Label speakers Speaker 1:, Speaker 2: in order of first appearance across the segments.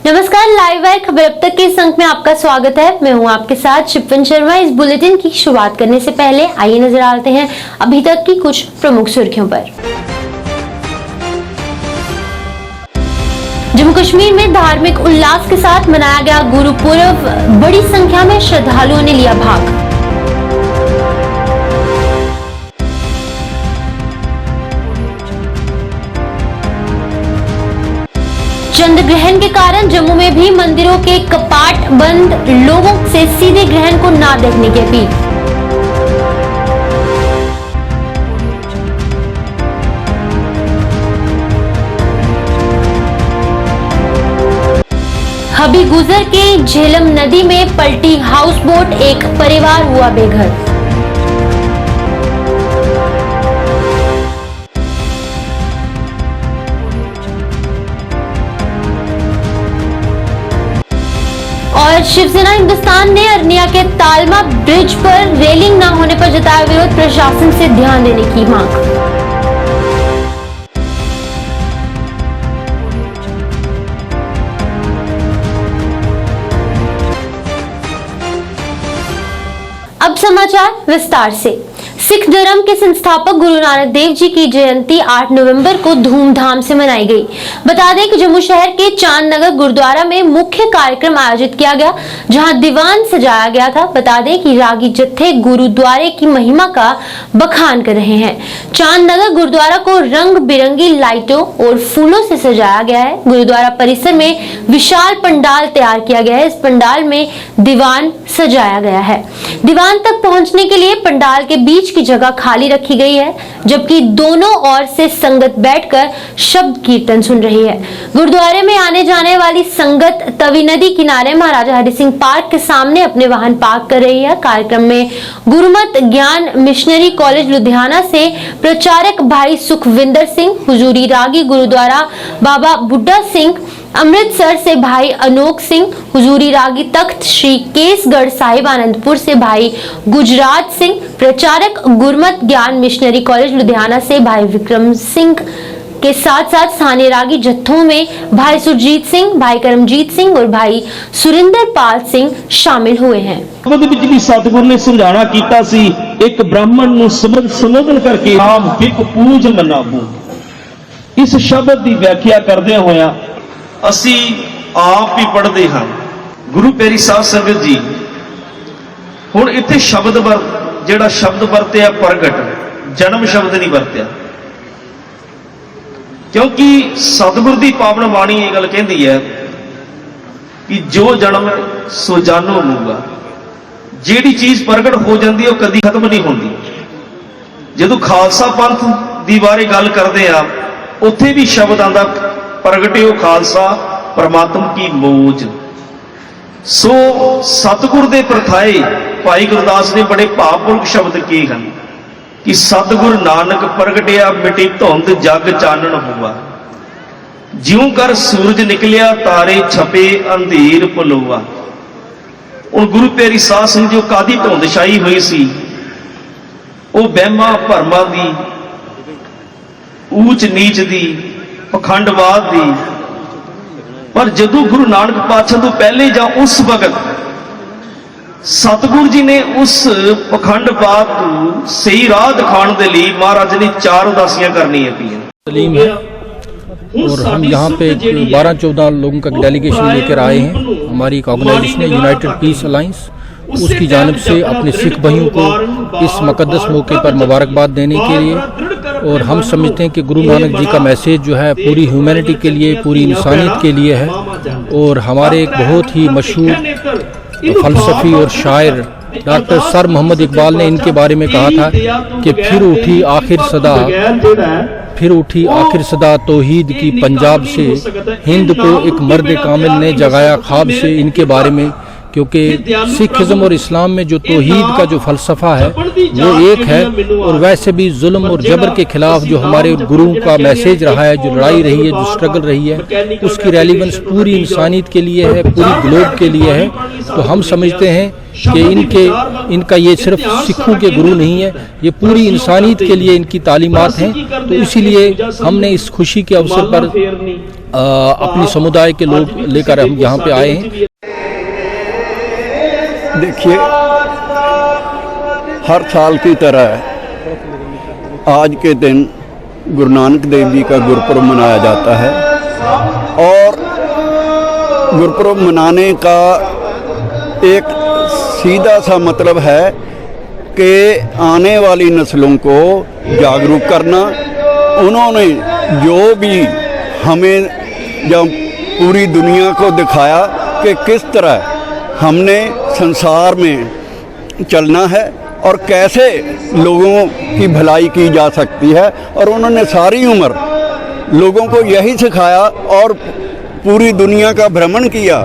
Speaker 1: नमस्कार, live wire खबर अब तक के इस अंक में आपका स्वागत है। मैं हूं आपके साथ शिवपन शर्मा। इस बुलेटिन की शुरुआत करने से पहले आइए नजर डालते हैं अभी तक की कुछ प्रमुख सुर्खियों पर। जम्मू कश्मीर में धार्मिक उल्लास के साथ मनाया गया गुरुपुरब। बड़ी संख्या में श्रद्धालुओं ने लिया भाग। चंद्र ग्रहण के कारण जम्मू में भी मंदिरों के कपाट बंद। लोगों से सीधे ग्रहण को ना देखने की अपील। हबीगुजर के झेलम नदी में पलटी हाउस बोट। एक परिवार हुआ बेघर। और शिवसेना हिंदुस्तान ने अरनिया के तालमा ब्रिज पर रेलिंग न होने पर जताया विरोध। प्रशासन से ध्यान देने की मांग। अब समाचार विस्तार से। सिख धर्म के संस्थापक गुरु नानक देव जी की जयंती 8 नवंबर को धूमधाम से मनाई गई। बता दें कि जम्मू शहर के चांद नगर गुरुद्वारा में मुख्य कार्यक्रम आयोजित किया गया, जहां दीवान सजाया गया था। बता दें कि रागी जत्थे गुरुद्वारे की महिमा का बखान कर रहे हैं। चांद नगर गुरुद्वारा को रंग बिरंगी लाइटों और फूलों से सजाया गया है। गुरुद्वारा परिसर में विशाल पंडाल तैयार किया गया है। इस पंडाल में दीवान सजाया गया है। दीवान तक पहुंचने के लिए पंडाल के बीच की जगह खाली रखी गई है, जबकि दोनों ओर से संगत बैठकर शब्द कीर्तन सुन रही है। गुरुद्वारे में आने जाने वाली संगत तवी नदी किनारे महाराजा हरि सिंह पार्क के सामने अपने वाहन पार्क कर रही है। कार्यक्रम में गुरुमत ज्ञान मिशनरी कॉलेज लुधियाना से प्रचारक भाई सुखविंदर सिंह, हुजूरी रागी गुरुद्वारा बाबा बुड्ढा सिंह, अमृतसर से भाई अनोख सिंह, हुजूरी रागी तख्त श्री केसगढ़ साहिब आनंदपुर से भाई गुजरात सिंह, प्रचारक गुरुमत ज्ञान मिशनरी कॉलेज लुधियाना से भाई विक्रम सिंह के साथ साथ स्थानीय रागी जत्थों में भाई सुरजीत सिंह, भाई करमजीत सिंह और भाई सुरिंदर पाल सिंह शामिल हुए हैं।
Speaker 2: सतगुरु ने समझाना कीता सी, एक ब्राह्मण ਨੂੰ ਸੰਬੋਧਨ करके आम बिक पूज मनाबू। इस शब्द की व्याख्या करदे होया ਅਸੀਂ ਆਪ ਹੀ ਪੜ੍ਹਦੇ ਹਾਂ। ਗੁਰੂ ਪਿਆਰੀ ਸਾਧ ਸੰਗਤ ਜੀ, ਹੁਣ ਇੱਥੇ ਸ਼ਬਦ ਜਿਹੜਾ ਸ਼ਬਦ ਵਰਤਿਆ ਪ੍ਰਗਟ, ਜਨਮ ਸ਼ਬਦ ਨਹੀਂ ਵਰਤਿਆ, ਕਿਉਂਕਿ ਸਤਿਗੁਰ ਦੀ ਪਾਵਨ ਬਾਣੀ ਇਹ ਗੱਲ ਕਹਿੰਦੀ ਹੈ ਕਿ ਜੋ ਜਨਮ ਸੋ ਜਾਨੋ ਮੂਗਾ। ਜਿਹੜੀ ਚੀਜ਼ ਪ੍ਰਗਟ ਹੋ ਜਾਂਦੀ ਹੈ ਉਹ ਕਦੀ ਖਤਮ ਨਹੀਂ ਹੁੰਦੀ। ਜਦੋਂ ਖਾਲਸਾ ਪੰਥ ਦੀ ਬਾਰੇ ਗੱਲ ਕਰਦੇ ਆ, ਉੱਥੇ ਵੀ ਸ਼ਬਦ ਆਂਦਾ प्रगटियो खालसा परमात्मा की मौज। सो सतगुर दे प्रथाए भाई गुरदास ने बड़े भावपूर्वक शब्द किए हैं कि सतगुर नानक प्रगटिया मिटी धुंध जग चानन हुआ। ज्यों कर सूरज निकलिया तारे छपे अंधेर पलोआ। उन गुरु प्यारी साध संगत जो कादी धुंध छाई हुई सी, वो वहमां भरमां दी, ऊच नीच दी, पखंडवाद दी, पर जदों गुरु नानक पातशाह तो पहले या उस वक्त सतगुरु जी ने उस पखंडवाद को सही राह दिखाने के लिए महाराज ने 4 उदासियां करनियां पईयां।
Speaker 3: सलीम है और हम यहाँ पे 12-14 लोगों का डेलीगेशन लेकर आए हैं। हमारी एक ऑर्गेनाइजेशन है यूनाइटेड पीस अलायंस, उसकी जानिब से अपने सिख भाइयों को इस मुकद्दस मौके पर मुबारकबाद देने के लिए। और हम समझते हैं कि गुरु नानक जी का मैसेज जो है पूरी ह्यूमैनिटी के लिए, पूरी इंसानियत के लिए है। और हमारे एक बहुत ही मशहूर फलसफी और शायर डॉक्टर सर मोहम्मद इकबाल ने इनके बारे में कहा था कि फिर उठी आखिर सदा तौहीद की पंजाब से, हिंद को एक मर्द कामिल ने जगाया ख्वाब से। इनके बारे में, क्योंकि सिखिज़्म और इस्लाम में जो तौहीद का जो फ़लसफ़ा है वो एक है, और वैसे भी जुल्म और जबर के खिलाफ जो हमारे गुरुओं का मैसेज रहा है, जो लड़ाई रही है, जो स्ट्रगल रही है, उसकी रेलिवेंस पूरी इंसानियत के लिए है, पूरी ग्लोब के लिए है। तो हम समझते हैं कि इनका ये सिर्फ सिखों के गुरु नहीं है, ये पूरी इंसानियत के लिए इनकी तालीमात हैं। तो इसीलिए हमने इस खुशी के अवसर पर अपने समुदाय के लोग लेकर हम यहाँ पे आए हैं।
Speaker 4: देखिए, हर साल की तरह आज के दिन गुरु नानक देव जी का गुरुपुरब मनाया जाता है और गुरुपुरब मनाने का एक सीधा सा मतलब है कि आने वाली नस्लों को जागरूक करना। उन्होंने जो भी हमें जब पूरी दुनिया को दिखाया कि किस तरह हमने संसार में चलना है और कैसे लोगों की भलाई की जा सकती है, और उन्होंने सारी उम्र लोगों को यही सिखाया और पूरी दुनिया का भ्रमण किया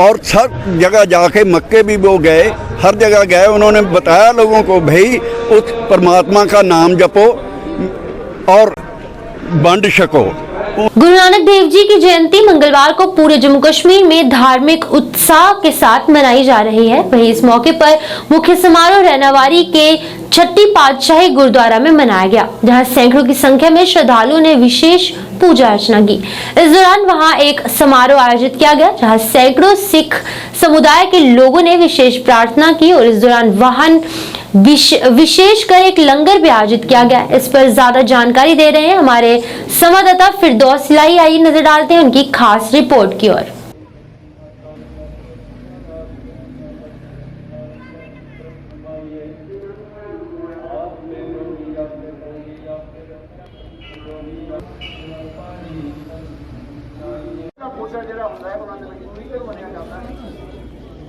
Speaker 4: और सब जगह जाके मक्के भी वो गए, हर जगह गए, उन्होंने बताया लोगों को भाई उस परमात्मा का नाम जपो और बांट सको।
Speaker 1: गुरु नानक देव जी की जयंती मंगलवार को पूरे जम्मू कश्मीर में धार्मिक उत्साह के साथ मनाई जा रही है। वहीं इस मौके पर मुख्य समारोह रैनावाड़ी के छठी पातशाही गुरुद्वारा में मनाया गया, जहां सैकड़ों की संख्या में श्रद्धालुओं ने विशेष पूजा अर्चना की। इस दौरान वहां एक समारोह आयोजित किया गया, जहां सैकड़ों सिख समुदाय के लोगों ने विशेष प्रार्थना की और इस दौरान वाहन विशेषकर एक लंगर भी आयोजित किया गया। इस पर ज्यादा जानकारी दे रहे हैं हमारे संवाददाता फिरदौस इलाही। आइए नजर डालते हैं उनकी खास रिपोर्ट की ओर।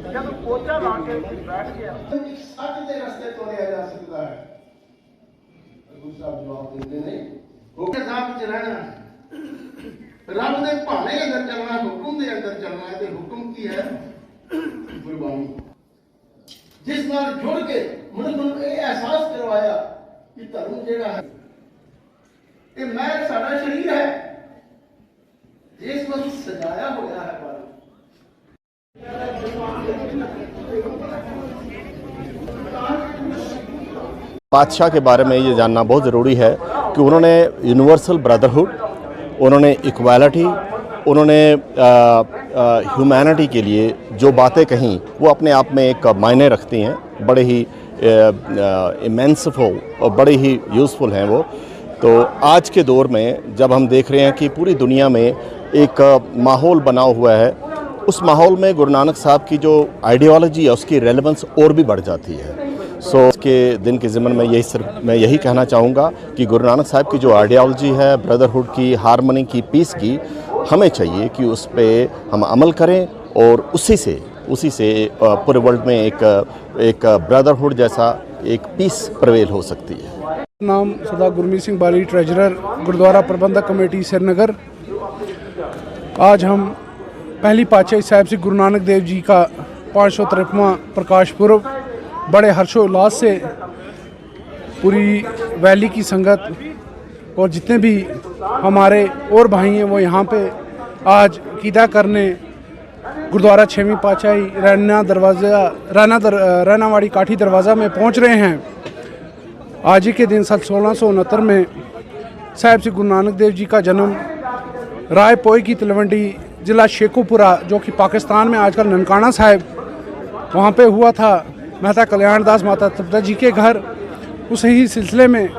Speaker 5: जब पोचा ला के बैठ गया सच के रस्ते तोड़िया जा सकता है। गुरु साहब जवाब देते नहीं, हुक्म साहब च रहना, रब दे भाने अंदर चलना, हुक्म दे अंदर चलना है। ते हुक्म की है गुरबाणी, जिस नाल जुड़ के मनुष्य ये एहसास करवाया कि धर्म जेड़ा है ये मैं साडा शरीर है जिस वक्त सजाया होया है।
Speaker 6: पातशाह के बारे में ये जानना बहुत ज़रूरी है कि उन्होंने यूनिवर्सल ब्रदरहुड, उन्होंने इक्वालिटी, उन्होंने ह्यूमैनिटी के लिए जो बातें कहीं वो अपने आप में एक मायने रखती हैं, बड़े ही इमेंसफुल और बड़े ही यूज़फुल हैं वो। तो आज के दौर में जब हम देख रहे हैं कि पूरी दुनिया में एक माहौल बना हुआ है, उस माहौल में गुरु नानक साहब की जो आइडियोलॉजी है उसकी रेलेवेंस और भी बढ़ जाती है। इसके दिन के ज़िम्मन में मैं यही कहना चाहूँगा कि गुरु नानक साहब की जो आइडियोलॉजी है ब्रदरहुड की, हारमनी की, पीस की, हमें चाहिए कि उस पर हम अमल करें और उसी से पूरे वर्ल्ड में एक ब्रदरहुड जैसा एक पीस प्रवेल हो सकती है।
Speaker 7: नाम सरदार गुरमीत सिंह बाली, ट्रेजरर गुरुद्वारा प्रबंधक कमेटी श्रीनगर। आज हम पहली पातशाही साहिब श्री गुरु नानक देव जी का 553वां प्रकाश पुरब बड़े हर्षोल्लास से पूरी वैली की संगत और जितने भी हमारे और भाई हैं वो यहाँ पे आज कीदा करने गुरुद्वारा 6वीं पातशाही रैनावाड़ी काठी दरवाज़ा में पहुँच रहे हैं। आज ही के दिन सन 1669 में साहिब श्री गुरु नानक देव जी का जन्म राय पोई की तलवंडी ज़िला शेखुपुरा, जो कि पाकिस्तान में आजकल ननकाना साहिब, वहाँ पे हुआ था। मेहता कल्याण दास माता तृप्ता जी के घर। उस ही सिलसिले में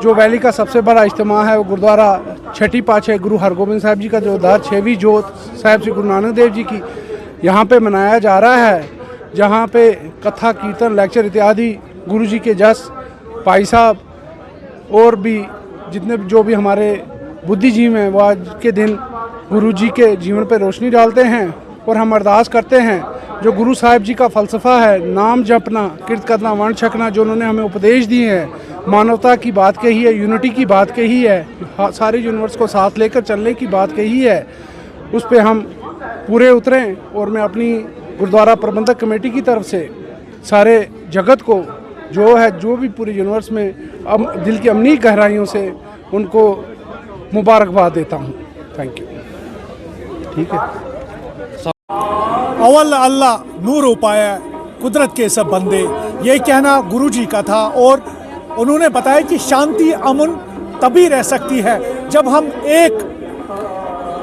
Speaker 7: जो वैली का सबसे बड़ा इज्तिमा है वो गुरुद्वारा छठी पातशाही गुरु हरगोबिंद साहब जी का जो दार 6वीं जोत साहिब श्री गुरु नानक देव जी की यहाँ पे मनाया जा रहा है, जहाँ पे कथा, कीर्तन, लेक्चर इत्यादि गुरु जी के जस, भाई साहब और भी जितने जो भी हमारे बुद्धिजीवी हैं वो आज के दिन गुरु जी के जीवन पे रोशनी डालते हैं। और हम अरदास करते हैं जो गुरु साहिब जी का फ़लसफ़ा है, नाम जपना, कीर्त करना, वंड छकना, जो उन्होंने हमें उपदेश दिए हैं, मानवता की बात कही है, यूनिटी की बात कही है, सारे यूनिवर्स को साथ लेकर चलने की बात कही है, उस पर हम पूरे उतरें। और मैं अपनी गुरुद्वारा प्रबंधक कमेटी की तरफ से सारे जगत को जो भी पूरे यूनिवर्स में दिल की अमनी गहराइयों से उनको मुबारकबाद देता हूँ। Thank you. ठीक है।
Speaker 8: अव्वल अल्लाह नूर उपाया कुदरत के सब बंदे, ये कहना गुरु जी का था। और उन्होंने बताया कि शांति अमन तभी रह सकती है जब हम एक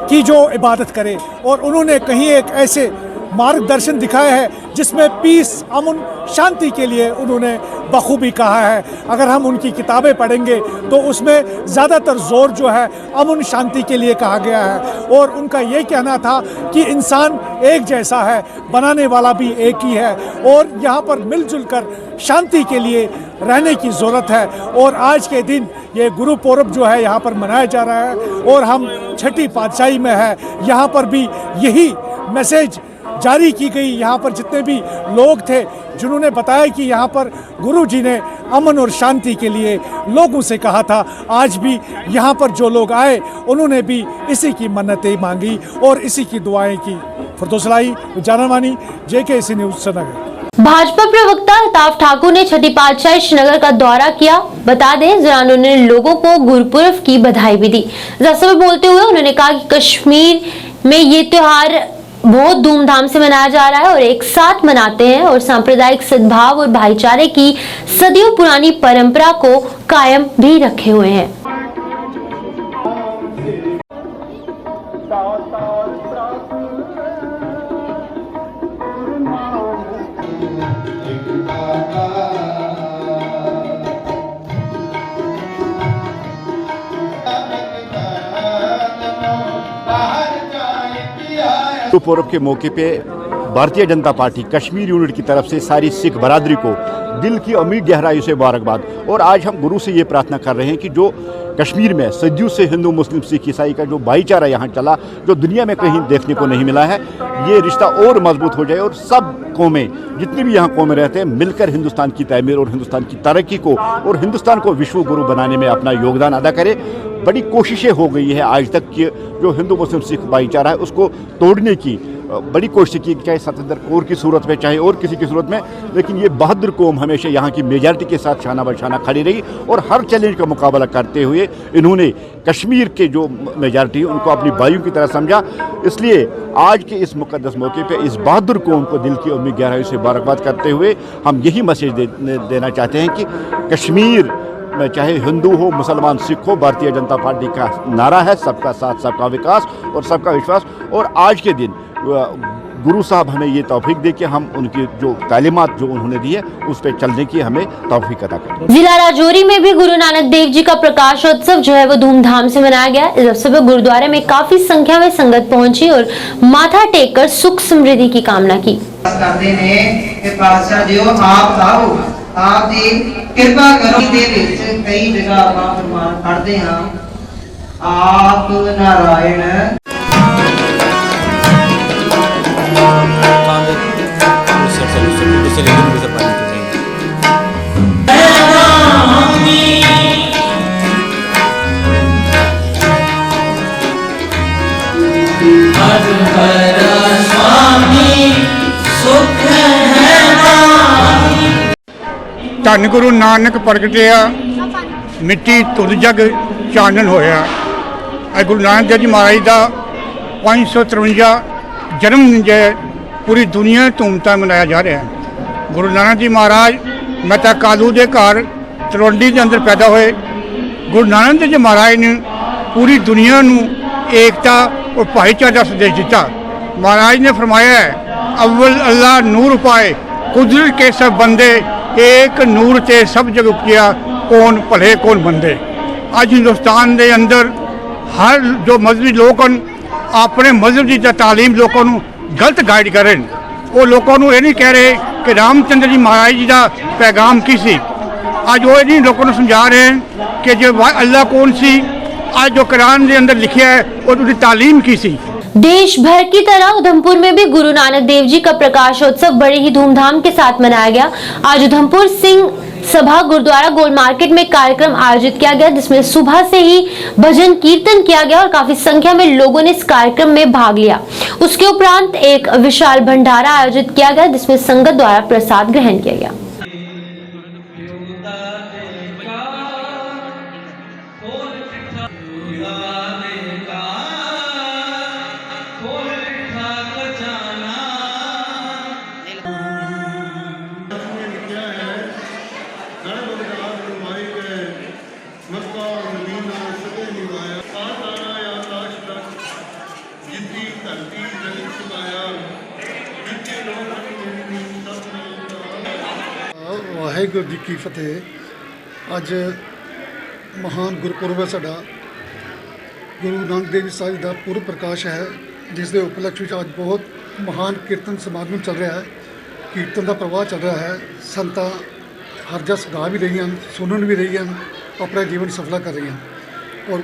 Speaker 8: की जो इबादत करे। और उन्होंने कहीं एक ऐसे मार्गदर्शन दिखाया है जिसमें पीस, अमन, शांति के लिए उन्होंने बखूबी कहा है। अगर हम उनकी किताबें पढ़ेंगे तो उसमें ज़्यादातर जोर जो है अमन शांति के लिए कहा गया है। और उनका ये कहना था कि इंसान एक जैसा है, बनाने वाला भी एक ही है, और यहाँ पर मिलजुल कर शांति के लिए रहने की ज़रूरत है। और आज के दिन ये गुरु पूर्व जो है यहाँ पर मनाया जा रहा है, और हम छठी पातशाही में है, यहाँ पर भी यही मैसेज जारी की गई। यहाँ पर जितने भी लोग थे जिन्होंने बताया कि यहाँ पर गुरु जी ने अमन और शांति के लिए लोगों से कहा था, आज भी यहाँ पर जो लोग आए उन्होंने भी इसी की मन्नतें मांगी और इसी की दुआएं की। फरदौसलाई जानमानी, JKC न्यूज़ श्रीनगर।
Speaker 1: भाजपा प्रवक्ता अल्ताफ ठाकुर ने छठी पातशाही श्रीनगर का दौरा किया। बता दें, जरा उन्होंने लोगों को गुरुपुरब की बधाई भी दी। जैसे बोलते हुए उन्होंने कहा कि कश्मीर में ये त्योहार बहुत धूमधाम से मनाया जा रहा है और एक साथ मनाते हैं और सांप्रदायिक सद्भाव और भाईचारे की सदियों पुरानी परंपरा को कायम भी रखे हुए हैं।
Speaker 6: गुरु पूर्व के मौके पे भारतीय जनता पार्टी कश्मीर यूनिट की तरफ से सारी सिख बरादरी को दिल की अमीर गहराई से मुबारकबाद। और आज हम गुरु से ये प्रार्थना कर रहे हैं कि जो कश्मीर में सदियों से हिंदू, मुस्लिम, सिख, ईसाई का जो भाईचारा यहाँ चला, जो दुनिया में कहीं देखने को नहीं मिला है, ये रिश्ता और मजबूत हो जाए और सब कौमें, जितनी भी यहाँ कौमें रहते हैं, मिलकर हिंदुस्तान की तमीर और हिंदुस्तान की तरक्की को और हिंदुस्तान को विश्व गुरु बनाने में अपना योगदान अदा करे। बड़ी कोशिशें हो गई है आज तक कि जो हिंदू, मुस्लिम, सिख भाईचारा है उसको तोड़ने की बड़ी कोशिश की, चाहे सतेंद्र कौर की सूरत में, चाहे और किसी की सूरत में, लेकिन ये बहादुर कौम हमेशा यहाँ की मेजॉरिटी के साथ शाना बशाना खड़ी रही और हर चैलेंज का मुकाबला करते हुए इन्होंने कश्मीर के जो मेजॉरिटी है उनको अपनी भाइयों की तरह समझा। इसलिए आज के इस मुकद्दस मौके पे इस बहादुर कौम को दिल की उम्मीद गहराई से मुबारकबाद करते हुए हम यही मैसेज देना चाहते हैं कि कश्मीर में चाहे हिंदू हो, मुसलमान, सिख हो, भारतीय जनता पार्टी का नारा है सबका साथ, सबका विकास और सबका विश्वास। और आज के दिन गुरु साहब हमें ये तौफीक दे कि हम उनकी जो तालीमात जो उन्होंने दी है उस पर चलने की हमें तौफीक अता करें।
Speaker 1: जिला राजौरी में भी गुरु नानक देव जी का प्रकाशोत्सव जो है वो धूमधाम से मनाया गया। इस अवसर पर गुरुद्वारे में काफी संख्या में संगत पहुंची और माथा टेक कर सुख समृद्धि की कामना की।
Speaker 9: आप दी कृपा करो दे विच कई जगह आप फरमान पढ़ते हैं, आप नारायण
Speaker 10: धन गुरु नानक प्रगटिया मिट्टी तुद जग चानन होया। अज गुरु नानक देव जी महाराज का 553 जन्म जो पूरी दुनिया धूमधाम मनाया जा रहा है। गुरु नानक जी महाराज मेहता कालू के घर तलवंडी के अंदर पैदा हुए। गुरु नानक देव जी महाराज ने पूरी दुनिया को एकता और भाईचारे का संदेश दिता। महाराज ने फरमाया है, अव्वल अल्लाह नूर पाए कुदरत के सब बंदे, एक नूर ते सब जग उपजिया कौन भले कौन बंदे। अज हिंदुस्तान के अंदर हर जो मजहबी लोग अपने मजहब की तालीम लोगों को गलत गाइड करें। वो लोगों को ये नहीं कह रहे कि रामचंद्र जी महाराज जी का पैगाम की सी। अज वो नहीं लोगों को समझा रहे हैं कि जो अल्लाह कौन सी, आज जो कुरान के अंदर लिखा है और उसकी तालीम की सी।
Speaker 1: देश भर की तरह उधमपुर में भी गुरु नानक देव जी का प्रकाशोत्सव बड़े ही धूमधाम के साथ मनाया गया। आज उधमपुर सिंह सभा गुरुद्वारा गोल मार्केट में कार्यक्रम आयोजित किया गया, जिसमें सुबह से ही भजन कीर्तन किया गया और काफी संख्या में लोगों ने इस कार्यक्रम में भाग लिया। उसके उपरांत एक विशाल भंडारा आयोजित किया गया, जिसमें संगत द्वारा प्रसाद ग्रहण किया गया।
Speaker 11: ਵਾਹਿਗੁਰੂ ਜੀ ਕੀ ਫਤਿਹ। ਅੱਜ ਮਹਾਨ ਗੁਰਪੁਰਬ ਹੈ ਸਾਡਾ, ਗੁਰੂ ਨਾਨਕ ਦੇਵ ਜੀ ਸਾਹਿਬ ਦਾ ਪੁਰਬ ਪ੍ਰਕਾਸ਼ ਹੈ, ਜਿਸ ਦੇ ਉਪਲਕਸ਼ ਵਿੱਚ ਅੱਜ ਬਹੁਤ ਮਹਾਨ ਕੀਰਤਨ ਸਮਾਗਮ ਚੱਲ ਰਿਹਾ ਹੈ। ਕੀਰਤਨ ਦਾ ਪ੍ਰਵਾਹ ਚੱਲ ਰਿਹਾ ਹੈ। ਸੰਤਾਂ ਹਰ ਜਸ ਗਾ ਵੀ ਰਹੀਆਂ ਹਨ, ਸੁਣਨ ਵੀ ਰਹੀਆਂ ਹਨ, ਆਪਣਾ ਜੀਵਨ ਸਫਲਾ ਕਰ ਰਹੀਆਂ। ਔਰ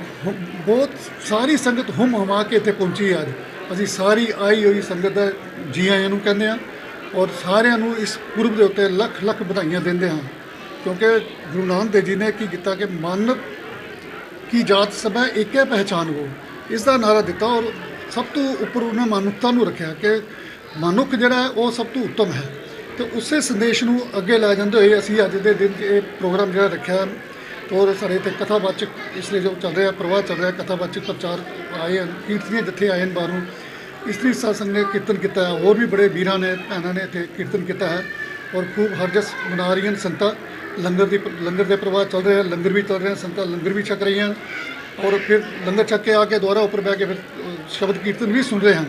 Speaker 11: ਬਹੁਤ ਸਾਰੀ ਸੰਗਤ ਹੁਮ ਹੁਮਾ ਕੇ ਇੱਥੇ ਪਹੁੰਚੀ ਹੈ। ਅੱਜ ਅਸੀਂ ਸਾਰੀ ਆਈ ਹੋਈ ਸੰਗਤ ਦਾ ਜੀ ਆਇਆਂ ਨੂੰ ਕਹਿੰਦੇ ਹਾਂ ਔਰ ਸਾਰਿਆਂ ਨੂੰ ਇਸ ਪੁਰਬ ਦੇ ਉੱਤੇ ਲੱਖ ਲੱਖ ਵਧਾਈਆਂ ਦਿੰਦੇ ਹਾਂ, ਕਿਉਂਕਿ ਗੁਰੂ ਨਾਨਕ ਦੇਵ ਜੀ ਨੇ ਕੀ ਕੀਤਾ ਕਿ ਮਨ ਕੀ ਜਾਤ ਸਭ ਹੈ ਏਕੈ ਪਹਿਚਾਨ ਹੋ, ਇਸ ਦਾ ਨਾਰਾ ਦਿੱਤਾ। ਔਰ ਸਭ ਤੋਂ ਉੱਪਰ ਉਹਨੇ ਮਨੁੱਖਤਾ ਨੂੰ ਰੱਖਿਆ ਕਿ ਮਨੁੱਖ ਜਿਹੜਾ ਹੈ ਉਹ ਸਭ ਤੋਂ ਉੱਤਮ ਹੈ। ਤੇ ਉਸੇ ਸੰਦੇਸ਼ ਨੂੰ ਅੱਗੇ ਲੈ ਜਾਂਦੇ ਹੋਏ ਅਸੀਂ ਅੱਜ ਦੇ ਦਿਨ ਇਹ ਪ੍ਰੋਗਰਾਮ ਜਿਹੜਾ ਰੱਖਿਆ। ਔਰ ਸਾਡੇ ਇੱਥੇ ਕਥਾਵਾਚਕ ਇਸ ਲਈ ਜੋ ਚੱਲ ਰਿਹਾ ਪ੍ਰਵਾਹ ਚੱਲ ਰਿਹਾ, ਕਥਾਵਾਚਕ ਪ੍ਰਚਾਰ ਆਏ ਹਨ, ਕੀਰਤਨੀਏ ਜੱਥੇ ਆਏ ਹਨ ਬਾਹਰੋਂ, ਇਸਤਰੀ ਸਾਧ ਨੇ ਕੀਰਤਨ ਕੀਤਾ ਹੈ, ਹੋਰ ਵੀ ਬੜੇ ਵੀਰਾਂ ਨੇ ਭੈਣਾਂ ਨੇ ਇੱਥੇ ਕੀਰਤਨ ਕੀਤਾ ਹੈ। ਔਰ ਖੂਬ ਹਰਜਸ ਮਨਾ ਰਹੀਆਂ ਸੰਤਾਂ। ਲੰਗਰ ਦੇ ਪ੍ਰਵਾਹ ਚੱਲ ਰਹੇ, ਲੰਗਰ ਵੀ ਚੱਲ ਰਹੇ, ਸੰਤਾਂ ਲੰਗਰ ਵੀ ਛਕ ਰਹੀਆਂ ਔਰ ਫਿਰ ਲੰਗਰ ਛਕ ਕੇ ਆ ਕੇ ਦੁਬਾਰਾ ਉੱਪਰ ਬਹਿ ਕੇ ਫਿਰ ਸ਼ਬਦ ਕੀਰਤਨ ਵੀ ਸੁਣ ਰਹੇ ਹਨ।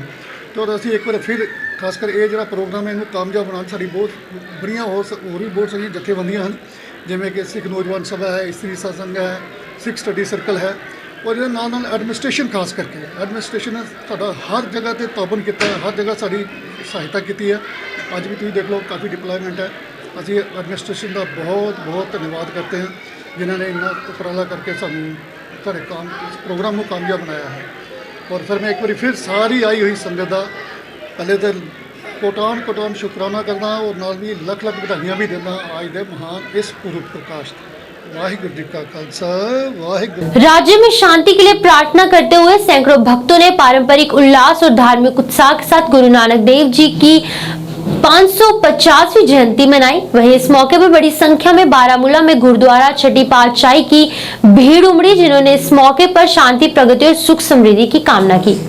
Speaker 11: तो ਅਸੀਂ ਇੱਕ ਵਾਰ ਫਿਰ ਖਾਸ ਕਰ ਇਹ ਜਿਹੜਾ ਪ੍ਰੋਗਰਾਮ ਹੈ ਇਹਨੂੰ ਕਾਮਯਾਬ ਬਣਾਉਣ ਸਾਡੀ ਬਹੁਤ ਬੜੀਆਂ ਹੋਰ ਵੀ ਬਹੁਤ ਸਾਰੀਆਂ ਜਥੇਬੰਦੀਆਂ ਹਨ, ਜਿਵੇਂ ਕਿ ਸਿੱਖ ਨੌਜਵਾਨ ਸਭਾ ਹੈ, ਇਸਤਰੀ ਸਤਸੰਗ ਹੈ, ਸਿੱਖ ਸਟੱਡੀ ਸਰਕਲ ਹੈ। ਔਰ ਇਹਦੇ ਨਾਲ ਨਾਲ ਐਡਮਿਨਿਸਟ੍ਰੇਸ਼ਨ, ਖਾਸ ਕਰਕੇ ਐਡਮਿਨਿਸਟ੍ਰੇਸ਼ਨ ਨੇ ਸਾਡਾ ਹਰ ਜਗ੍ਹਾ ਤੇ ਤਾਬਨ ਕੀਤਾ ਹੈ, ਹਰ ਜਗ੍ਹਾ ਸਾਡੀ ਸਹਾਇਤਾ ਕੀਤੀ ਹੈ। ਅੱਜ ਵੀ ਤੁਸੀਂ ਦੇਖ ਲਓ ਕਾਫੀ ਡਿਪਲੋਇਮੈਂਟ ਹੈ। ਅਸੀਂ ਐਡਮਿਨਿਸਟ੍ਰੇਸ਼ਨ ਦਾ ਬਹੁਤ ਬਹੁਤ ਧੰਨਵਾਦ ਕਰਦੇ ਹਾਂ, ਜਿਨ੍ਹਾਂ ਨੇ ਇੰਨਾ ਉਪਰਾਲਾ ਕਰਕੇ ਸਾਨੂੰ ਸਾਡੇ ਇਸ ਪ੍ਰੋਗਰਾਮ ਨੂੰ ਕਾਮਯਾਬ ਬਣਾਇਆ ਹੈ। और फिर मैं एक बार फिर सारी आई हुई संगत का पहले तो कोटान शुकराना करना और नाल भी लख लख बधाइयां भी देना आज दे महान इस पुरब प्रकाश। वाहिगुरू जी का खालसा, वाहिगुरू।
Speaker 1: राज्य में शांति के लिए प्रार्थना करते हुए सैकड़ों भक्तों ने पारंपरिक उल्लास और धार्मिक उत्साह के साथ गुरु नानक देव जी की 550वीं जयंती मनाई। वहीं इस मौके पर बड़ी संख्या में बारामूला में गुरुद्वारा छठी पातशाही की भीड़ उमड़ी, जिन्होंने इस मौके पर शांति, प्रगति और सुख समृद्धि की कामना की।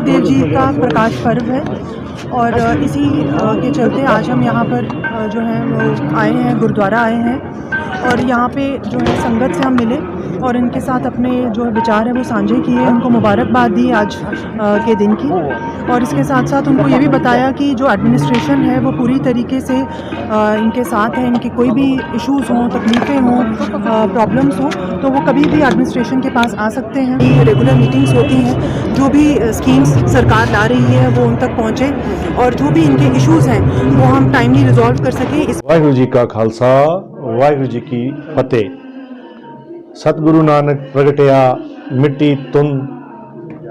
Speaker 12: देव जी का प्रकाश पर्व है और इसी के चलते आज हम यहाँ पर जो है वो आए हैं, गुरुद्वारा आए हैं और यहाँ पे जो है संगत से हम मिले और इनके साथ अपने जो विचार है वो साझे किए, उनको मुबारकबाद दी आज के दिन की। और इसके साथ साथ उनको ये भी बताया कि जो एडमिनिस्ट्रेशन है वो पूरी तरीके से इनके साथ है, इनकी कोई भी इश्यूज़ हों, तकलीफ़ें हों, प्रॉब्लम्स हों तो वो कभी भी एडमिनिस्ट्रेशन के पास आ सकते हैं। रेगुलर मीटिंग्स होती हैं, जो भी स्कीम्स सरकार ला रही है वो उन तक पहुँचे और जो भी इनके इश्यूज़ हैं वो हम टाइमली रिजॉल्व कर सकें।
Speaker 13: वाहिगुरू जी का खालसा, वाहिगुरू जी की फतेह। सतगुरु नानक प्रगटिया मिट्टी तुन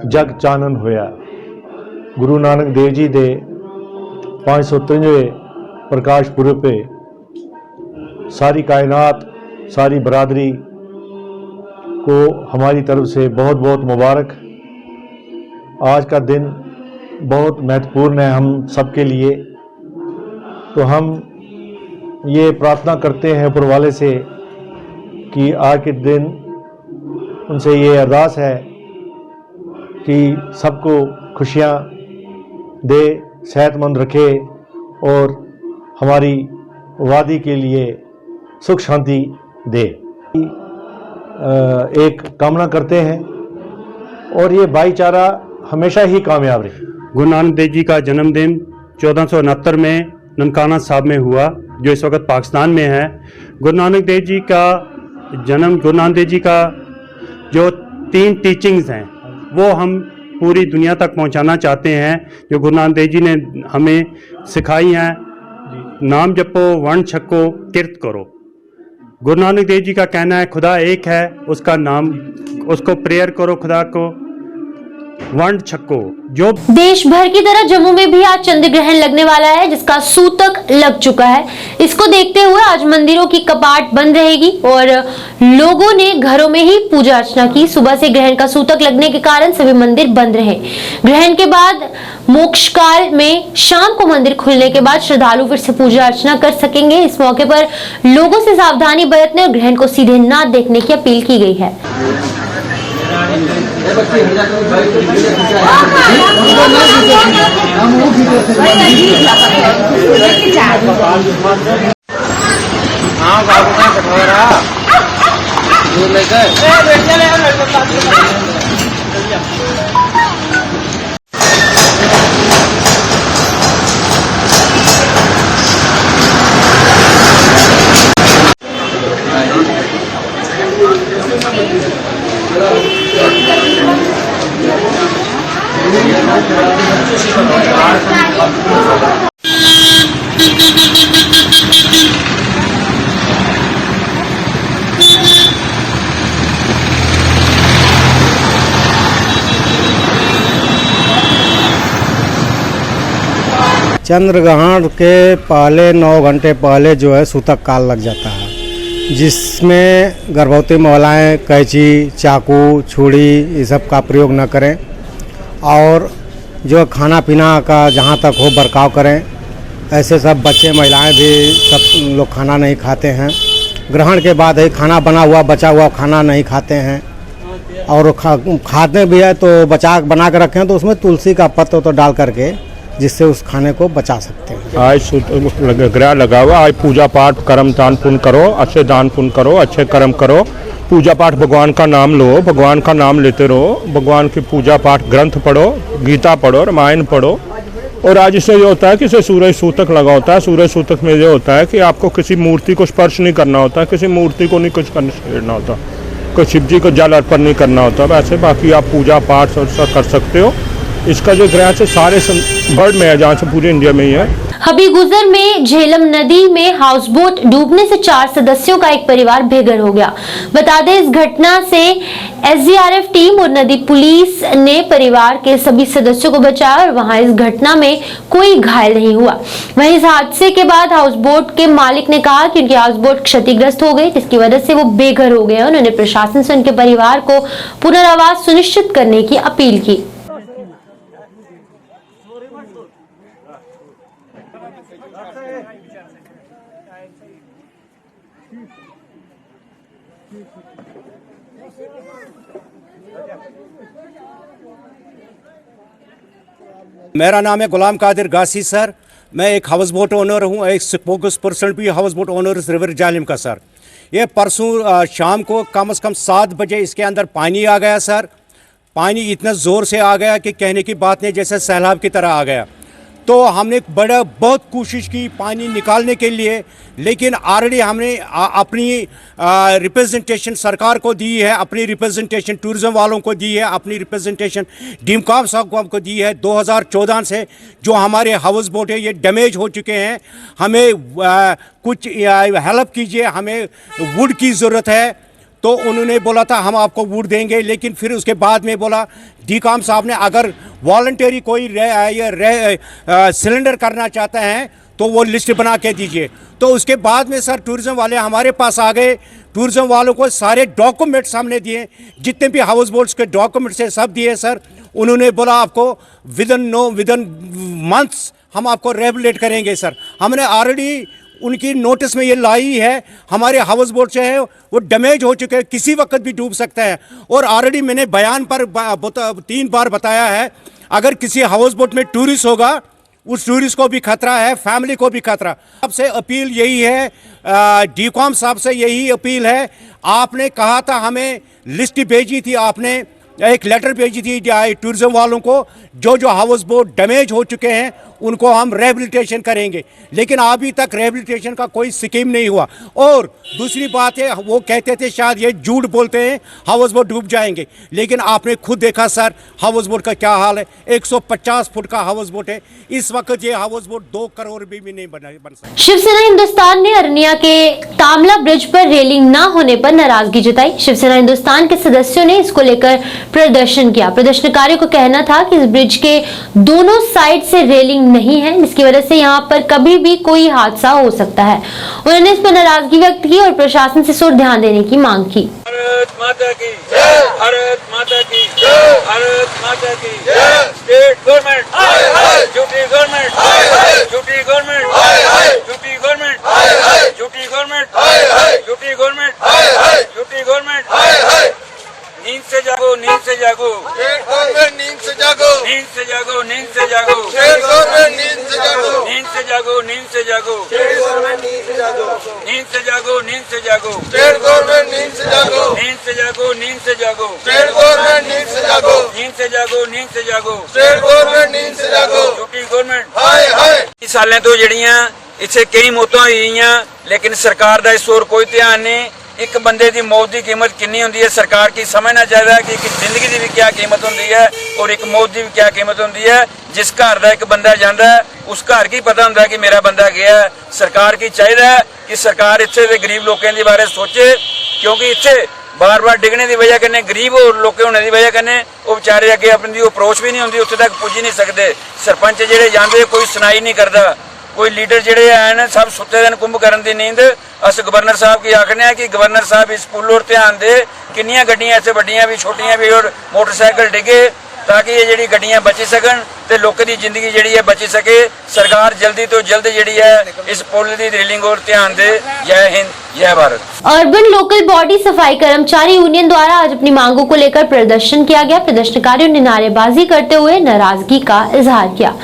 Speaker 13: जग चानन होया। गुरु नानक देव जी दे 553वें प्रकाश पुरब पे सारी कायनात, सारी बरादरी को हमारी तरफ से बहुत बहुत मुबारक। आज का दिन बहुत महत्वपूर्ण है हम सबके लिए, तो हम ये प्रार्थना करते हैं ऊपर वाले से कि आज के दिन उनसे ये अरदास है कि सबको खुशियाँ दे, सेहतमंद रखे और हमारी वादी के लिए सुख शांति दे। एक कामना करते हैं और ये भाईचारा हमेशा ही कामयाब रहे।
Speaker 14: गुरु नानक देव जी का जन्मदिन 1469 में ननकाना साहब में हुआ, जो इस वक्त पाकिस्तान में है। गुरु नानक देव जी का जन्म, गुरु नानक देव जी का जो 3 टीचिंग्स हैं वो हम पूरी दुनिया तक पहुंचाना चाहते हैं, जो गुरु नानक देव जी ने हमें सिखाई हैं। नाम जपो, वर्ण छको, किरत करो। गुरु नानक देव जी का कहना है खुदा एक है, उसका नाम, उसको प्रेयर करो खुदा को, वंड छक्को जो
Speaker 1: देश भर की तरह जम्मू में भी आज चंद्र ग्रहण लगने वाला है, जिसका सूतक लग चुका है। इसको देखते हुए आज मंदिरों की कपाट बंद रहेगी और लोगों ने घरों में ही पूजा अर्चना की। सुबह से ग्रहण का सूतक लगने के कारण सभी मंदिर बंद रहे। ग्रहण के बाद मोक्ष काल में शाम को मंदिर खुलने के बाद श्रद्धालु फिर से पूजा अर्चना कर सकेंगे। इस मौके पर लोगों से सावधानी बरतने और ग्रहण को सीधे न देखने की अपील की गई है।
Speaker 15: चंद्र ग्रहण के पहले 9 घंटे पहले जो है सूतक काल लग जाता है, जिसमें गर्भवती महिलाएं कैंची, चाकू, छुरी ये सब का प्रयोग न करें और जो खाना पीना का जहां तक हो बर्ताव करें। ऐसे सब बच्चे महिलाएं भी सब लोग खाना नहीं खाते हैं। ग्रहण के बाद ही खाना बना हुआ बचा हुआ खाना नहीं खाते हैं और खाते भी है तो बना के रखें तो उसमें तुलसी का पत्ता तो डाल करके जिससे उस खाने को बचा सकते हैं।
Speaker 13: आज ग्रह लगा हुआ, आज पूजा पाठ कर्म दान पुण्य करो, अच्छे दान पुण्य करो, अच्छे कर्म करो, पूजा पाठ भगवान का नाम लो, भगवान का नाम लेते रहो, भगवान की पूजा पाठ ग्रंथ पढ़ो, गीता पढ़ो, रामायण पढ़ो। और आज इससे ये होता है कि इसे सूरज सूतक लगा होता है। सूरज सूतक में ये होता है कि आपको किसी मूर्ति को स्पर्श नहीं करना होता, किसी मूर्ति को नहीं कुछ करना होता, कोई शिव जी को जल अर्पण नहीं करना होता। वैसे बाकी आप पूजा पाठ कर सकते हो। इसका जो ग्रह से सारे वर्ल्ड में है, जहाँ से पूरे इंडिया में ही है।
Speaker 1: हबीगुजर में झेलम नदी में हाउस बोट डूबने से 4 सदस्यों का एक परिवार बेघर हो गया। बता दें, इस घटना से एसडीआरएफ टीम और नदी पुलिस ने परिवार के सभी सदस्यों को बचाया और वहां इस घटना में कोई घायल नहीं हुआ। वहीं इस हादसे के बाद हाउस बोट के मालिक ने कहा कि उनकी हाउस बोट क्षतिग्रस्त हो गई, जिसकी वजह से वो बेघर हो गए। उन्होंने प्रशासन से उनके परिवार को पुनर्वास सुनिश्चित करने की अपील की।
Speaker 16: मेरा नाम है गुलाम कादिर गासी सर। मैं एक हाउस बोट ओनर हूँ, एक स्पोक्स पर्सन भी हाउस बोट ओनर रिवर जालिम का सर। ये परसों शाम को कम से कम 7 बजे इसके अंदर पानी आ गया सर। पानी इतना ज़ोर से आ गया कि कहने की बात नहीं, जैसे सैलाब की तरह आ गया। तो हमने बहुत कोशिश की पानी निकालने के लिए, लेकिन ऑलरेडी हमने अपनी रिप्रेजेंटेशन सरकार को दी है, अपनी रिप्रेजेंटेशन टूरिज़्म वालों को दी है, अपनी रिप्रेजेंटेशन डीमकाम साहब को दी है। 2014 से जो हमारे हाउस बोट है ये डैमेज हो चुके हैं, हमें कुछ हेल्प कीजिए, हमें वुड की ज़रूरत है। तो उन्होंने बोला था हम आपको वुड देंगे, लेकिन फिर उसके बाद में बोला डीकाम साहब ने अगर वॉलंटरी कोई सिलेंडर करना चाहते हैं तो वो लिस्ट बना के दीजिए। तो उसके बाद में सर टूरिज़्म वाले हमारे पास आ गए। टूरिज़्म वालों को सारे डॉक्यूमेंट्स हमने दिए, जितने भी हाउस बोट्स के डॉक्यूमेंट्स है सब दिए सर। उन्होंने बोला आपको विदन मंथ्स हम आपको रिहेबिलिटेट करेंगे सर। हमने ऑलरेडी उनकी नोटिस में ये लाई है, हमारे हाउस बोट जो है वो डैमेज हो चुके हैं, किसी वक्त भी डूब सकता है। और ऑलरेडी मैंने बयान पर 3 बार बताया है, अगर किसी हाउस बोट में टूरिस्ट होगा उस टूरिस्ट को भी खतरा है, फैमिली को भी खतरा। सबसे अपील यही है, डीकॉम साहब से यही अपील है। आपने कहा था, हमें लिस्ट भेजी थी, आपने एक लेटर भेजी थी टूरिज्म वालों को, जो हाउस बोट डैमेज हो चुके हैं उनको हम रिहेबिलिटेशन करेंगे, लेकिन अभी तक रिहेबिलिटेशन का कोई स्कीम नहीं हुआ। और दूसरी बात है, वो कहते थे शायद ये झूठ बोलते हैं हाउस बोट डूब जाएंगे, लेकिन आपने खुद देखा सर हाउस बोट का क्या हाल है। 150 फुट का हाउस बोट है, इस वक्त ये हाउस बोट 2 करोड़ भी नहीं बन सकता।
Speaker 1: शिवसेना हिंदुस्तान ने अरनिया के तामला ब्रिज पर रेलिंग न होने पर नाराजगी जताई। शिवसेना हिंदुस्तान के सदस्यों ने इसको लेकर प्रदर्शन किया। प्रदर्शनकारियों का कहना था कि इस ब्रिज के दोनों साइड से रेलिंग नहीं है, जिसकी वजह से यहाँ पर कभी भी कोई हादसा हो सकता है। उन्होंने इस पर नाराजगी व्यक्त की और प्रशासन से इस ओर ध्यान देने की मांग की।
Speaker 17: भारत माता की जय, भारत माता की जय, भारत माता की जय। स्टेट गवर्नमेंट हाय हाय, झूठी गवर्नमेंट हाय हाय, झूठी गवर्नमेंट हाय हाय, झूठी गवर्नमेंट हाय हाय, झूठी गवर्नमेंट हाय हाय, झूठी गवर्नमेंट हाय हाय, झूठी गवर्नमेंट हाय हाय। नींद से जागो, नींद से जागो, स्टेट गवर्नमेंट नींद से जागो, नींद से जागो, नींद से जागो, स्टेट गवर्नमेंट नींद से जागो, नींद से जागो, नींद से जागो, स्टेट गवर्नमेंट नींद से जागो, नींद से जागो, नींद से जागो, स्टेट गवर्नमेंट नींद से जागो, नींद से जागो, नींद से जागो, स्टेट गवर्नमेंट नींद से जागो, नींद से जागो, नींद से जागो, स्टेट गवर्नमेंट नींद से जागो, झूठी गवर्नमेंट हाय हाय। इस सालें तो जड़ियां इत्थे कई मौतां होईयां, लेकिन सरकार दा इस ओर कोई ध्यान नहीं। एक बंदे की मौत की कीमत कितनी होती है, सरकार की समझना चाहिए कि एक जिंदगी की भी क्या कीमत होती है और एक मौत की भी क्या कीमत होती है। जिस घर का एक बंदा जाता है उस घर की पता होता है कि मेरा बंदा गया है। सरकार की चाहिए कि सरकार इत्थे दे गरीब लोगों के बारे सोचे, क्योंकि इत्थे बार बार डिगने की वजह कन्नै गरीब लोग होने की वजह कन्नै वो बेचारे अगे अपनी अप्रोच भी नहीं होती, उत्थे तक पुज्ज ही नहीं सकते। सरपंच जिहड़े जांदे कोई सुनाई नहीं करता, कोई लीडर जिहड़े हैं सब सुते दिन कुंभकर्ण की नींद। अस गवर्नर साहब की आखने कि गवर्नर साहब इस पुल और ध्यान दे, किन्नियां गड्डियां इत्थे वड्डियां भी छोटियां भी और मोटरसाइकिल डिगे, ताकि ये जिहड़ी गड्डियां बची सकन ते लोकां दी जिंदगी जिहड़ी है बची सके। सरकार जल्दी तो जल्द जिहड़ी है इस पुल दी रेलिंग और ध्यान दे। जय हिंद, जय भारत।
Speaker 1: अर्बन लोकल बॉडी सफाई कर्मचारी यूनियन द्वारा आज अपनी मांगों को लेकर प्रदर्शन किया गया। प्रदर्शनकारियों ने नारेबाजी करते हुए नाराजगी का इजहार किया।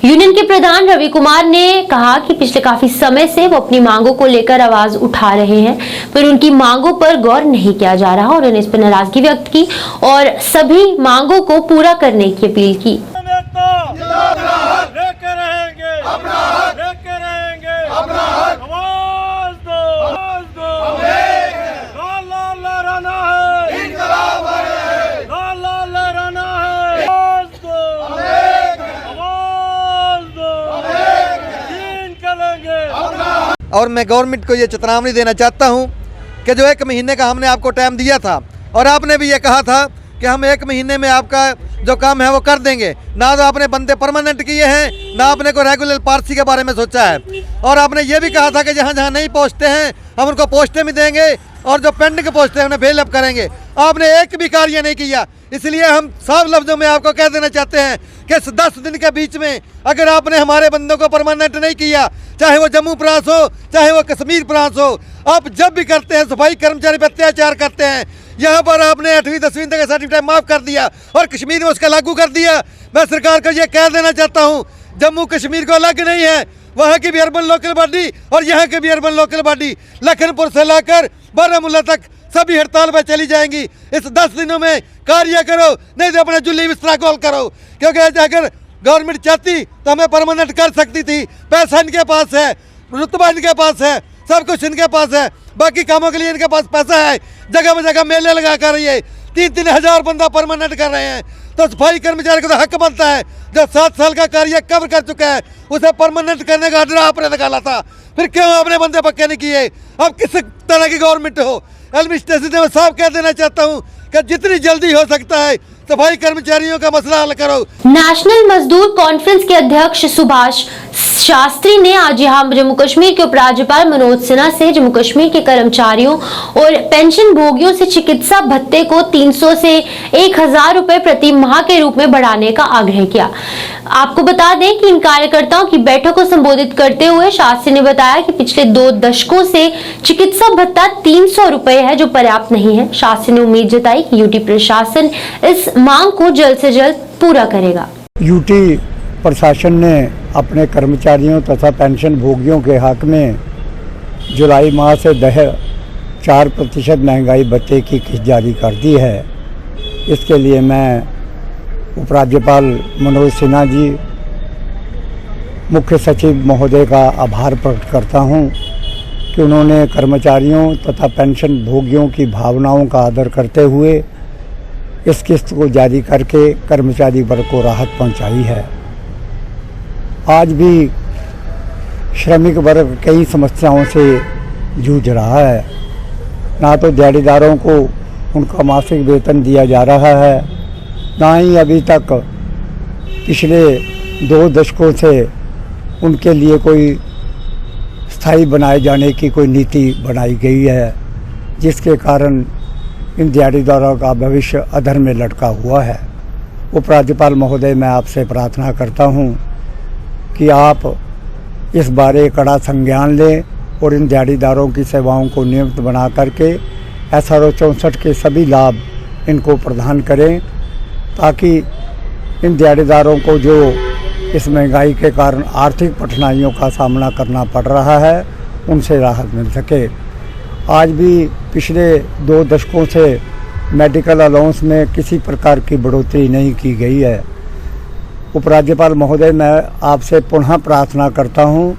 Speaker 1: यूनियन के प्रधान रवि कुमार ने कहा कि पिछले काफी समय से वो अपनी मांगों को लेकर आवाज उठा रहे हैं, पर उनकी मांगों पर गौर नहीं किया जा रहा। उन्होंने इस पर नाराजगी व्यक्त की और सभी मांगों को पूरा करने की अपील की।
Speaker 17: लेके रहेंगे अपना हक, लेके रहेंगे अपना हक, आवाज दो, आवाज दो, लाल लहराना है, इंकलाब है, लाल लहराना है, आवाज दो, आवाज दो, छीन के लेंगे।
Speaker 18: और मैं गवर्नमेंट को ये चेतावनी देना चाहता हूँ कि जो 1 महीने का हमने आपको टाइम दिया था और आपने भी ये कहा था कि हम 1 महीने में आपका जो काम है वो कर देंगे, ना तो आपने बंदे परमानेंट किए हैं, ना आपने कोई रेगुलर पारसी के बारे में सोचा है। और आपने ये भी कहा था कि जहाँ जहाँ नहीं पहुँचते हैं हम उनको पोस्टें भी देंगे और जो पेंडिंग पोस्टें हैं उन्हें फिल अप करेंगे। आपने एक भी कार्य नहीं किया। इसलिए हम साफ लफ्जों में आपको कह देना चाहते हैं कि इस 10 दिन के बीच में अगर आपने हमारे बंदों को परमानेंट नहीं किया, चाहे वो जम्मू प्रांत हो चाहे वो कश्मीर प्रांत हो, आप जब भी करते हैं सफाई कर्मचारी पर अत्याचार करते हैं, यहाँ पर आपने 8वीं 10वीं तक का सर्टिफिकेट माफ़ कर दिया और कश्मीर में उसका लागू कर दिया। मैं सरकार को ये कह देना चाहता हूँ, जम्मू कश्मीर को अलग नहीं है, वहाँ की भी अर्बन लोकल बॉडी और यहाँ की भी अर्बन लोकल बॉडी लखनपुर से लाकर बारामूला तक सभी हड़ताल पर चली जाएंगी। इस 10 दिनों में कार्य करो, नहीं तो अपना जुल्ली बिस्तरा गोल करो, क्योंकि अगर गवर्नमेंट चाहती तो हमें परमानेंट कर सकती थी। पैसा इनके पास है, रुतबा इनके पास है, सब कुछ इनके पास है, बाकी कामों के लिए इनके पास पैसा है। जगह जगह मेले लगा कर रही है, 3-3 हज़ार बंदा परमानेंट कर रहे हैं। तो सफाई कर्मचारी को तो हक बनता है, जो 7 साल का कार्य कवर कर चुका है उसे परमानेंट करने का ऑर्डर आपने निकाला था, फिर क्यों आपने बंदे पक्के नहीं किए? अब किस तरह की गवर्नमेंट हो? एडमिनिस्ट्रेशन से मैं साफ कह देना चाहता हूँ कि जितनी जल्दी हो सकता है सफाई कर्मचारियों का मसला हल करो।
Speaker 1: नेशनल मजदूर कॉन्फ्रेंस के अध्यक्ष सुभाष शास्त्री ने आज यहाँ जम्मू कश्मीर के उपराज्यपाल मनोज सिन्हा से जम्मू कश्मीर के कर्मचारियों और पेंशन भोगियों से चिकित्सा भत्ते को 300 से 1000 रुपए प्रति माह के रूप में बढ़ाने का आग्रह किया। आपको बता दें कि इन कार्यकर्ताओं की बैठक को संबोधित करते हुए शास्त्री ने बताया कि पिछले 2 दशकों से चिकित्सा भत्ता 300 रुपए है, जो पर्याप्त नहीं है। शास्त्री ने उम्मीद जताई कि यूटी प्रशासन इस मांग को जल्द से जल्द पूरा करेगा।
Speaker 19: यूटी प्रशासन ने अपने कर्मचारियों तथा पेंशन भोगियों के हक में जुलाई माह से 4% महंगाई भत्ते की किस्त जारी कर दी है। इसके लिए मैं उपराज्यपाल मनोज सिन्हा जी, मुख्य सचिव महोदय का आभार प्रकट करता हूं कि उन्होंने कर्मचारियों तथा पेंशन भोगियों की भावनाओं का आदर करते हुए इस किस्त को जारी करके कर्मचारी वर्ग को राहत पहुंचाई है। आज भी श्रमिक वर्ग कई समस्याओं से जूझ रहा है। ना तो दिहाड़ीदारों को उनका मासिक वेतन दिया जा रहा है, ना ही अभी तक पिछले 2 दशकों से उनके लिए कोई स्थायी बनाए जाने की कोई नीति बनाई गई है, जिसके कारण इन दिहाड़ीदारों का भविष्य अधर में लटका हुआ है। उपराज्यपाल महोदय, मैं आपसे प्रार्थना करता हूं कि आप इस बारे कड़ा संज्ञान लें और इन दिहाड़ीदारों की सेवाओं को नियमित बना करके SRO 64 के सभी लाभ इनको प्रदान करें, ताकि इन दिहाड़ीदारों को जो इस महंगाई के कारण आर्थिक कठिनाइयों का सामना करना पड़ रहा है उनसे राहत मिल सके। आज भी पिछले 2 दशकों से मेडिकल अलाउंस में किसी प्रकार की बढ़ोतरी नहीं की गई है। उपराज्यपाल महोदय, मैं आपसे पुनः प्रार्थना करता हूं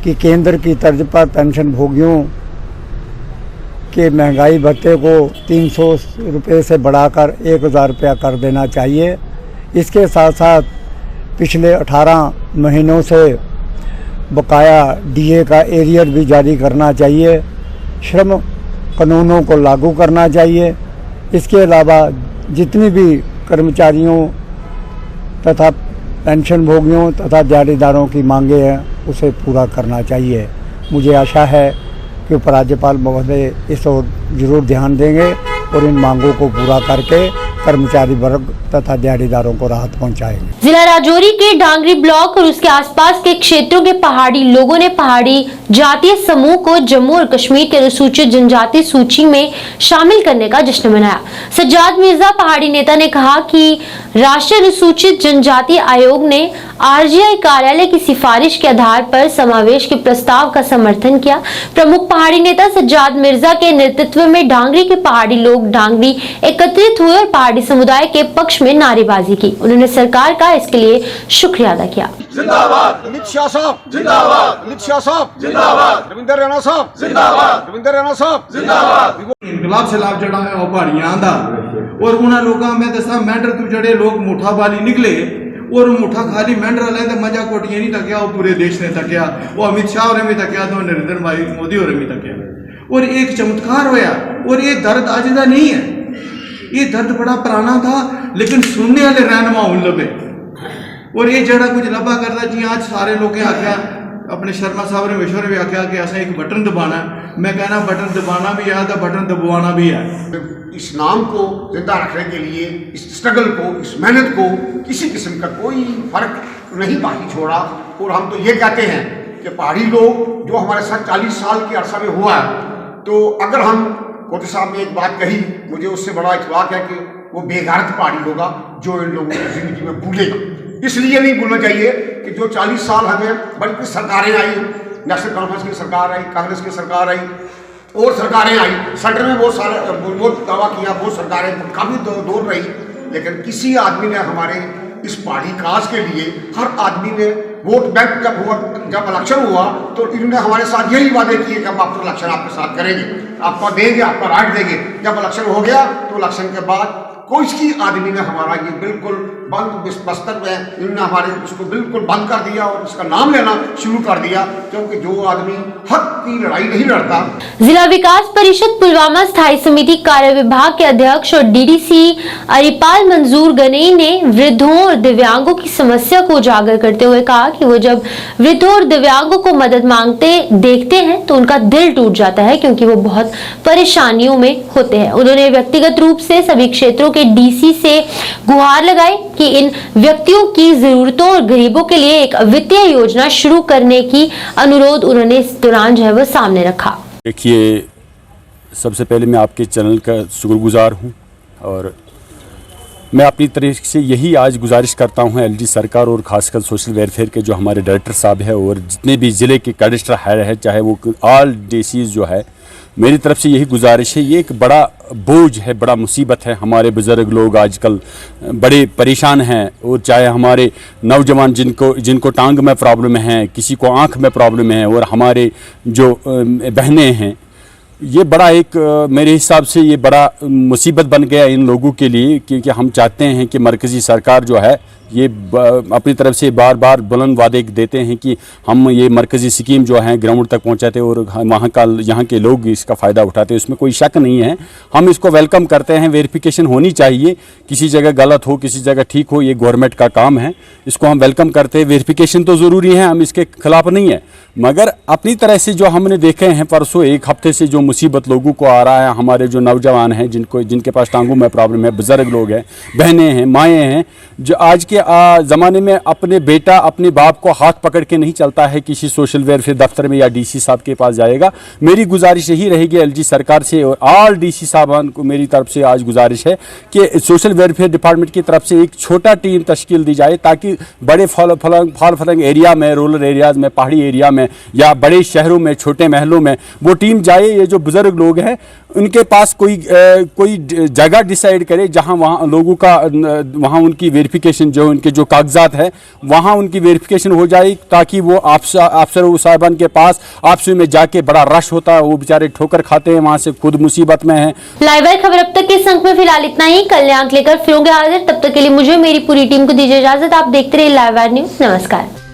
Speaker 19: कि केंद्र की तर्ज पर पेंशन भोगियों के महंगाई भत्ते को 300 रुपये से बढ़ाकर 1000 रुपया कर देना चाहिए। इसके साथ साथ पिछले 18 महीनों से बकाया DA का एरियर भी जारी करना चाहिए। श्रम कानूनों को लागू करना चाहिए। इसके अलावा जितनी भी कर्मचारियों तथा पेंशन भोगियों तथा दिहाड़ीदारों की मांगे हैं उसे पूरा करना चाहिए। मुझे आशा है कि उपराज्यपाल महोदय इस ओर जरूर ध्यान देंगे और इन मांगों को पूरा करके कर्मचारी वर्ग तथा दिहाड़ीदारों को राहत पहुंचाएंगे।
Speaker 1: जिला राजौरी के डांगरी ब्लॉक और उसके आसपास के क्षेत्रों के पहाड़ी लोगों ने पहाड़ी जातीय समूह को जम्मू और कश्मीर के अनुसूचित जनजाति सूची में शामिल करने का जश्न मनाया। सज्जाद मिर्जा पहाड़ी नेता ने कहा कि राष्ट्रीय अनुसूचित जनजाति आयोग ने RGI कार्यालय की सिफारिश के आधार पर समावेश के प्रस्ताव का समर्थन किया। प्रमुख पहाड़ी नेता सज्जाद मिर्जा के नेतृत्व में डांगरी के पहाड़ी लोग डांगरी एकत्रित हुए और पहाड़ी समुदाय के पक्ष में नारेबाजी की। उन्होंने सरकार का इसके लिए शुक्रिया अदा किया।
Speaker 5: जिंदाबाद अमित शाह साहब, जिंदाबाद अमित शाह साहब, जिंदाबाद रविंदर रैना साहब, जिंदाबाद रविंदर रैना साहब, जिंदाबाद।
Speaker 20: इनकलाब से लाभ जड़ा है और पहाड़ियां दा और उन्हें लोगों में दसा मैंडर तू जड़े लोग मुठा वाली निकले और मुठा खाली मैंडर वाले तो मजा कोटियां नहीं तकिया, वो पूरे देश ने तकिया, वो अमित शाह और भी तकिया, तो नरेंद्र भाई मोदी और भी तकिया और एक चमत्कार होया। और ये दर्द आज का नहीं है, ये दर्द बड़ा पुराना था, लेकिन सुनने वाले रहनुमा उन लबे और ये जड़ा कुछ लबा करता जी। आज सारे लोग आख्या, अपने शर्मा साहब ने विश्व ने भी आख्या कि ऐसा एक बटन दबाना है। मैं कहना बटन दबाना भी है तो बटन दबवाना भी है।
Speaker 5: इस नाम को जिंदा रखने के लिए इस स्ट्रगल को, इस मेहनत को किसी किस्म का कोई फर्क नहीं बाकी छोड़ा। और हम तो ये कहते हैं कि पहाड़ी लोग जो हमारे साथ 40 साल के अरसा में हुआ है, तो अगर हम कोटी साहब ने एक बात कही, मुझे उससे बड़ा इत्तेफाक है कि वो बेगारत पहाड़ी होगा जो इन लोगों की जिंदगी में भूलेगा। इसलिए नहीं भूलना चाहिए कि जो 40 साल हमें बड़ी सरकारें आई, नेशनल कॉन्फ्रेंस की सरकार आई, कांग्रेस की सरकार आई और सरकारें आई, सेंटर में बहुत दावा किया, बहुत सरकारें काफ़ी दूर रही, लेकिन किसी आदमी ने हमारे इस पहाड़ी काज के लिए, हर आदमी ने वोट बैंक जब इलेक्शन हुआ तो इन्होंने हमारे साथ यही वादे किए कि हम आपको इलेक्शन आपके साथ करेंगे, आपको देंगे, आपका राइट देंगे। जब इलेक्शन हो गया तो इलेक्शन के बाद कोई की आदमी ने हमारा ये बिल्कुल बंद बस्तर में इन्होंने हमारे उसको बिल्कुल बंद कर दिया और उसका नाम लेना शुरू कर दिया, क्योंकि जो आदमी हक की लड़ाई नहीं लड़ता।
Speaker 1: जिला विकास परिषद पुलवामा स्थायी समिति कार्य विभाग के अध्यक्ष और DDC अरिपाल मंजूर गनेई ने वृद्धों और दिव्यांगों की समस्या को उजागर करते हुए कहा कि वो जब वृद्धों और दिव्यांगों को मदद मांगते देखते हैं तो उनका दिल टूट जाता है, क्योंकि वो बहुत परेशानियों में होते हैं। उन्होंने व्यक्तिगत रूप से सभी क्षेत्रों के DC से गुहार लगाई कि इन व्यक्तियों की जरूरतों और गरीबों के लिए एक वित्तीय योजना शुरू करने की अनुरोध उन्होंने इस दौरान जो है वो सामने रखा।
Speaker 21: देखिए, सबसे पहले मैं आपके चैनल का शुक्रगुजार हूं और मैं अपनी तरफ से यही आज गुजारिश करता हूं LD सरकार और खासकर सोशल वेलफेयर के जो हमारे डायरेक्टर साहब है और जितने भी ज़िले के कैडेस्टर है, चाहे वो ऑल DCs जो है, मेरी तरफ से यही गुजारिश है। ये एक बड़ा बोझ है, बड़ा मुसीबत है। हमारे बुज़ुर्ग लोग आजकल बड़े परेशान हैं और चाहे हमारे नौजवान जिनको टांग में प्रॉब्लम है, किसी को आँख में प्रॉब्लम है और हमारे जो बहनें हैं ये बड़ा एक मेरे हिसाब से ये बड़ा मुसीबत बन गया इन लोगों के लिए, क्योंकि हम चाहते हैं कि मरकज़ी सरकार जो है ये अपनी तरफ से बार बार बुलंद वादे देते हैं कि हम ये मरकज़ी स्कीम जो है ग्राउंड तक पहुंचाते और यहाँ के लोग इसका फ़ायदा उठाते, उसमें कोई शक नहीं है। हम इसको वेलकम करते हैं, वेरिफिकेशन होनी चाहिए, किसी जगह गलत हो किसी जगह ठीक हो, ये गवर्नमेंट का काम है, इसको हम वेलकम करते हैं। वेरिफिकेशन तो ज़रूरी है, हम इसके खिलाफ नहीं है, मगर अपनी तरह से जो हमने देखे हैं परसों एक हफ्ते से जो मुसीबत लोगों को आ रहा है, हमारे जो नौजवान हैं जिनके पास टांगों में प्रॉब्लम है, बुज़ुर्ग लोग हैं, बहनें हैं, माएँ हैं, जो आज के ज़माने में अपने बेटा अपने बाप को हाथ पकड़ के नहीं चलता है किसी सोशल वेलफेयर दफ्तर में या डीसी साहब के पास जाएगा। मेरी गुजारिश यही रहेगी एलजी सरकार से और ऑल डीसी साहबान को मेरी तरफ से आज गुजारिश है कि सोशल वेलफेयर डिपार्टमेंट की तरफ से एक छोटा टीम तश्कील दी जाए, ताकि बड़े फाल फलंग एरिया में, रूरल एरियाज़ में, पहाड़ी एरिया में या बड़े शहरों में, छोटे महलों में वो टीम जाए। ये जो बुज़ुर्ग लोग हैं उनके पास कोई जगह डिसाइड करे जहाँ वहाँ लोगों का वहाँ उनकी वेरिफिकेशन जो उनके जो कागजात है वहाँ उनकी वेरिफिकेशन हो जाए, ताकि वो अफसर साहिबान के पास आपसे में जाके बड़ा रश होता है, वो बेचारे ठोकर खाते हैं, वहाँ से खुद मुसीबत में हैं।
Speaker 1: लाइव वायर खबर अब तक के इस अंक में फिलहाल इतना ही। कल आंक लेकर फिर होंगे हाजिर, तब तक के लिए मुझे मेरी पूरी टीम को दीजिए इजाजत। आप देखते रहिए लाइव वायर न्यूज। नमस्कार।